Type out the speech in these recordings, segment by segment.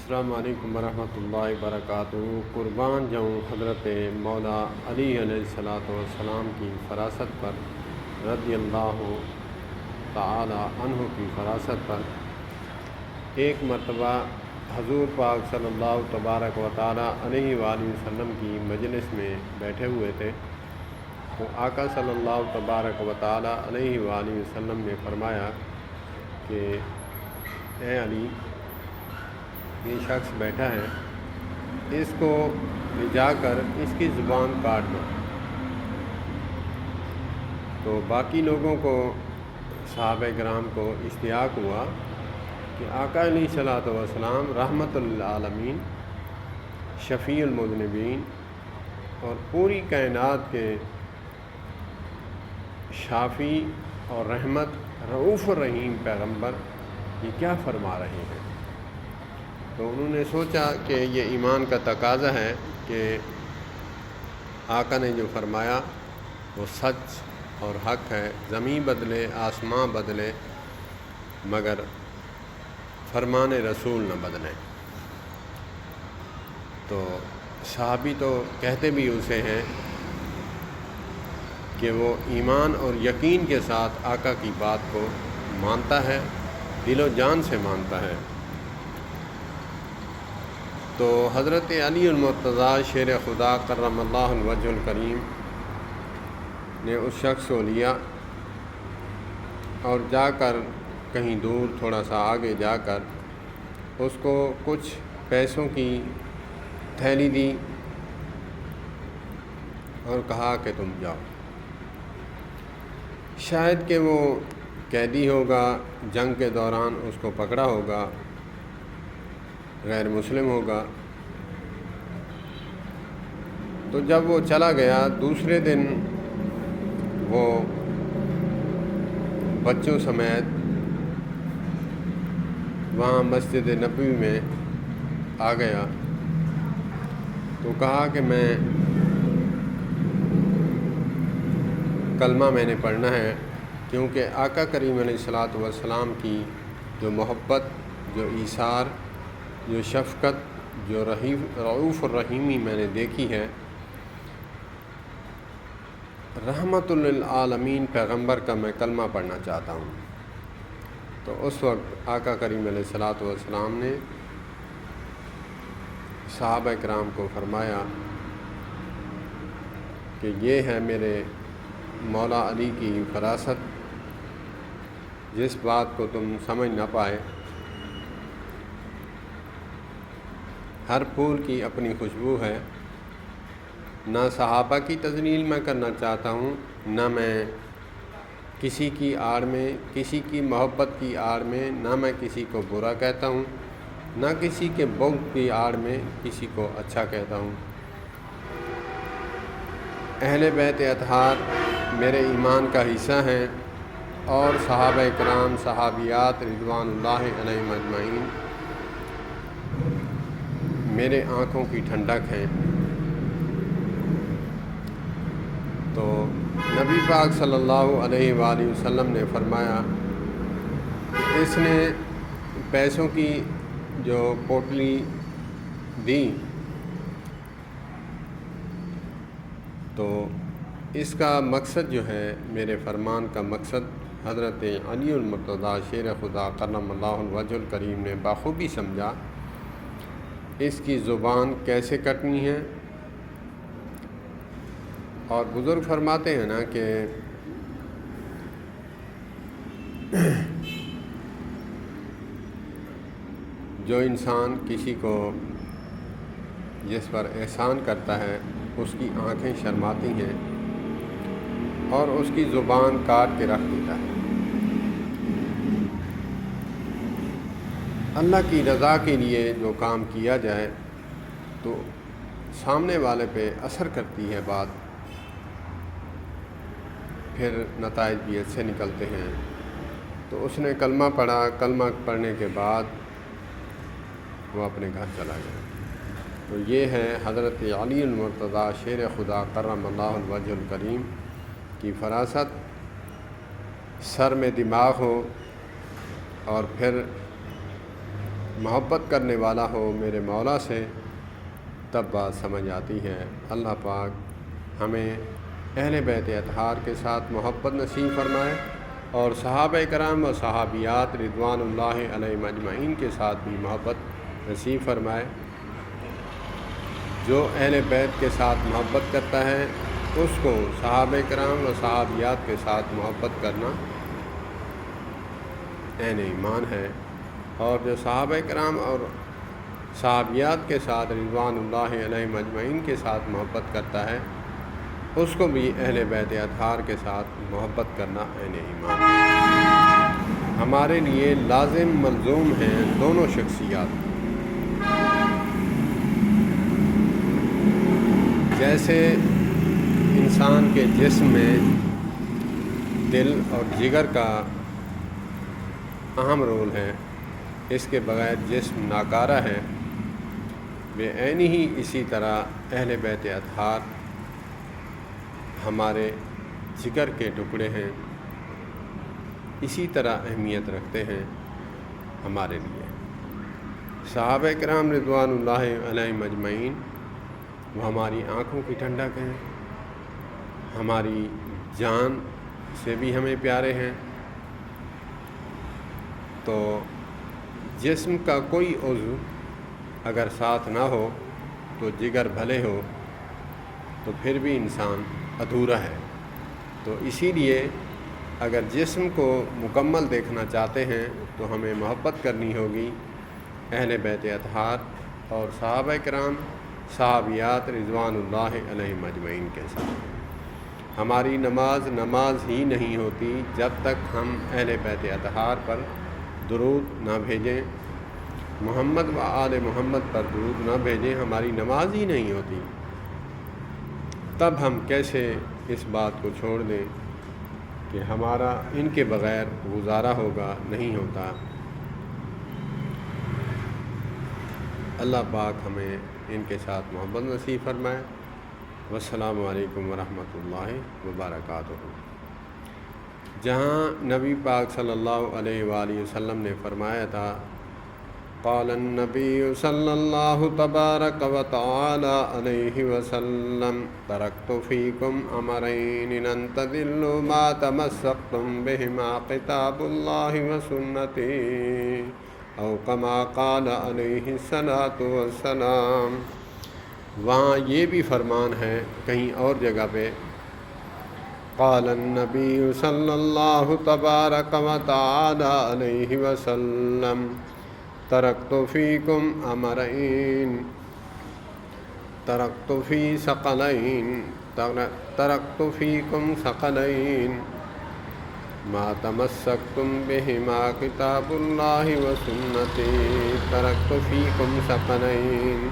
السلام علیکم ورحمۃ اللہ وبرکاتہ۔ قربان جاؤں حضرت مولا علی علیہ الصلوۃ والسلام کی فراست پر، رضی اللہ تعالی عنہ کی فراست پر۔ ایک مرتبہ حضور پاک صلی اللہ تبارک و تعالی علیہ وآلہ وسلم کی مجلس میں بیٹھے ہوئے تھے، تو آقا صلی اللہ تبارک و تعالی علیہ وآلہ وسلم نے فرمایا کہ اے علی، یہ شخص بیٹھا ہے، اس کو لے جا کر اس کی زبان کاٹ دو۔ تو باقی لوگوں کو، صحابہ کرام کو اشتیاق ہوا کہ آقا علیہ الصلوۃ والسلام رحمت للعالمین، شفیع المذنبین اور پوری کائنات کے شافی اور رحمت رؤوف الرحیم پیغمبر یہ کیا فرما رہے ہیں۔ تو انہوں نے سوچا کہ یہ ایمان کا تقاضا ہے کہ آقا نے جو فرمایا وہ سچ اور حق ہے، زمین بدلے آسماں بدلے مگر فرمان رسول نہ بدلے۔ تو صحابی تو کہتے بھی اسے ہیں کہ وہ ایمان اور یقین کے ساتھ آقا کی بات کو مانتا ہے، دل و جان سے مانتا ہے۔ تو حضرت علی المرتضیٰ شیر خدا کرم اللہ وجہ الکریم نے اس شخص کو لیا اور جا کر کہیں دور تھوڑا سا آگے جا کر اس کو کچھ پیسوں کی تھیلی دی اور کہا کہ تم جاؤ۔ شاید کہ وہ قیدی ہوگا، جنگ کے دوران اس کو پکڑا ہوگا، غیر مسلم ہوگا۔ تو جب وہ چلا گیا، دوسرے دن وہ بچوں سمیت وہاں مسجد نبوی میں آ گیا، تو کہا کہ میں کلمہ میں نے پڑھنا ہے، کیونکہ آقا کریم علیہ الصلوۃ والسلام کی جو محبت، جو ایثار، جو شفقت، جو رؤوف الرحیمی میں نے دیکھی ہے، رحمت للعالمین پیغمبر کا میں کلمہ پڑھنا چاہتا ہوں۔ تو اس وقت آقا کریم علیہ الصلوۃ والسلام نے صحابہ کرام کو فرمایا کہ یہ ہے میرے مولا علی کی فراست، جس بات کو تم سمجھ نہ پائے۔ ہر پھول کی اپنی خوشبو ہے، نہ صحابہ کی تذلیل میں کرنا چاہتا ہوں، نہ میں کسی کی آڑ میں، کسی کی محبت کی آڑ میں، نہ میں کسی کو برا کہتا ہوں، نہ کسی کے بغض کی آڑ میں کسی کو اچھا کہتا ہوں۔ اہل بیت اطہار میرے ایمان کا حصہ ہیں، اور صحابہ کرام، صحابیات رضوان اللہ علیہم اجمعین میرے آنکھوں کی ٹھنڈک ہیں۔ تو نبی پاک صلی اللہ علیہ وآلہ وسلم نے فرمایا کہ اس نے پیسوں کی جو پوٹلی دی، تو اس کا مقصد جو ہے، میرے فرمان کا مقصد حضرت علی المرتضیٰ شیر خدا کرم اللہ وجہ الکریم نے بخوبی سمجھا۔ اس کی زبان کیسے کٹنی ہے، اور بزرگ فرماتے ہیں نا کہ جو انسان کسی کو جس پر احسان کرتا ہے، اس کی آنکھیں شرماتی ہیں اور اس کی زبان کاٹ کے رکھ دیتا ہے۔ اللہ کی رضا کے لیے جو کام کیا جائے تو سامنے والے پہ اثر کرتی ہے بات، پھر نتائج بھی اچھے نکلتے ہیں۔ تو اس نے کلمہ پڑھا، کلمہ پڑھنے کے بعد وہ اپنے گھر چلا گیا۔ تو یہ ہے حضرت علی المرتضیٰ شیر خدا کرم اللہ وجہ الکریم کی فراست۔ سر میں دماغ ہو اور پھر محبت کرنے والا ہو میرے مولا سے، تب بات سمجھ آتی ہے۔ اللہ پاک ہمیں اہل بیت اطہار کے ساتھ محبت نصیب فرمائے، اور صحابہ کرام و صحابیات رضوان اللہ علیہم اجمعین کے ساتھ بھی محبت نصیب فرمائے۔ جو اہل بیت کے ساتھ محبت کرتا ہے اس کو صحابہ کرام و صحابیات کے ساتھ محبت کرنا عین ایمان ہے، اور جو صحابہ کرام اور صحابیات کے ساتھ رضوان اللہ علیہم اجمعین کے ساتھ محبت کرتا ہے اس کو بھی اہل بیت اطہار کے ساتھ محبت کرنا عین ایمان ہے۔ ہمارے لیے لازم ملزوم ہیں دونوں شخصیات، جیسے انسان کے جسم میں دل اور جگر کا اہم رول ہے، اس کے بغیر جسم ناکارہ ہے، بے عینی ہی اسی طرح اہل بیت اطہار ہمارے جگر کے ٹکڑے ہیں، اسی طرح اہمیت رکھتے ہیں ہمارے لیے۔ صحابہ کرام رضوان اللہ علیہم اجمعین وہ ہماری آنکھوں کی ٹھنڈک ہیں، ہماری جان سے بھی ہمیں پیارے ہیں۔ تو جسم کا کوئی عضو اگر ساتھ نہ ہو تو جگر بھلے ہو تو پھر بھی انسان ادھورا ہے۔ تو اسی لیے اگر جسم کو مکمل دیکھنا چاہتے ہیں تو ہمیں محبت کرنی ہوگی اہل بیت اطہار اور صحابہ کرام صحابیات رضوان اللہ علیہم اجمعین کے ساتھ۔ ہماری نماز ہی نہیں ہوتی جب تک ہم اہل بیت اطہار پر درود نہ بھیجیں، محمد و آل محمد پر درود نہ بھیجیں، ہماری نماز ہی نہیں ہوتی۔ تب ہم کیسے اس بات کو چھوڑ دیں کہ ہمارا ان کے بغیر گزارا ہوگا، نہیں ہوتا۔ اللہ پاک ہمیں ان کے ساتھ محبت نصیب فرمائے۔ والسلام علیکم ورحمۃ اللہ وبرکاتہ۔ جہاں نبی پاک صلی اللہ علیہ وآلہ وسلم نے فرمایا تھا، قال النبی صلی اللہ تبارک و تعالی علیہ وسلم، ترکت فیکم امرین لن تضلوا ما تمسکتم بہما کتاب اللہ و سنتی، او کما قال علیہ الصلاۃ والسلام۔ وہاں یہ بھی فرمان ہے کہیں اور جگہ پہ، قال النبی صلی اللہ تبارک و تعالی علیہ وسلم، ترکت فیکم امرین، ترکت فیکم ثقلین ما تمسکتم بہما کتاب اللہ و سنتی، ترکت فیکم ثقلین۔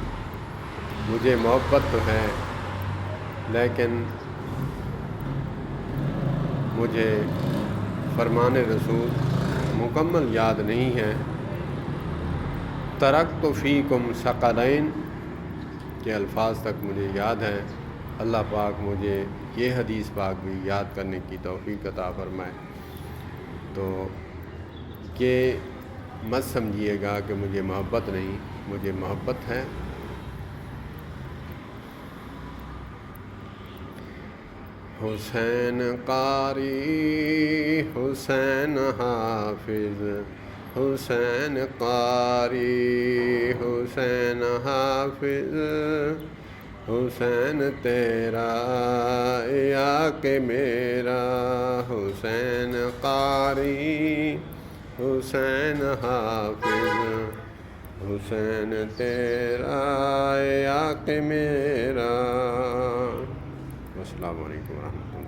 مجھے محبت تو ہے لیکن مجھے فرمان رسول مکمل یاد نہیں ہے۔ ترکت فیکم ثقلین کے الفاظ تک مجھے یاد ہے۔ اللہ پاک مجھے یہ حدیث پاک بھی یاد کرنے کی توفیق عطا فرمائے۔ تو یہ مت سمجھیے گا کہ مجھے محبت نہیں، مجھے محبت ہے۔ حسین قاری، حسین حافظ، حسین قاری، حسین حافظ، حسین تیرا یا کہ میرا، حسین قاری، حسین حافظ، حسین تیرا یا کہ میرا۔ السلام علیکم ورحمۃ اللہ۔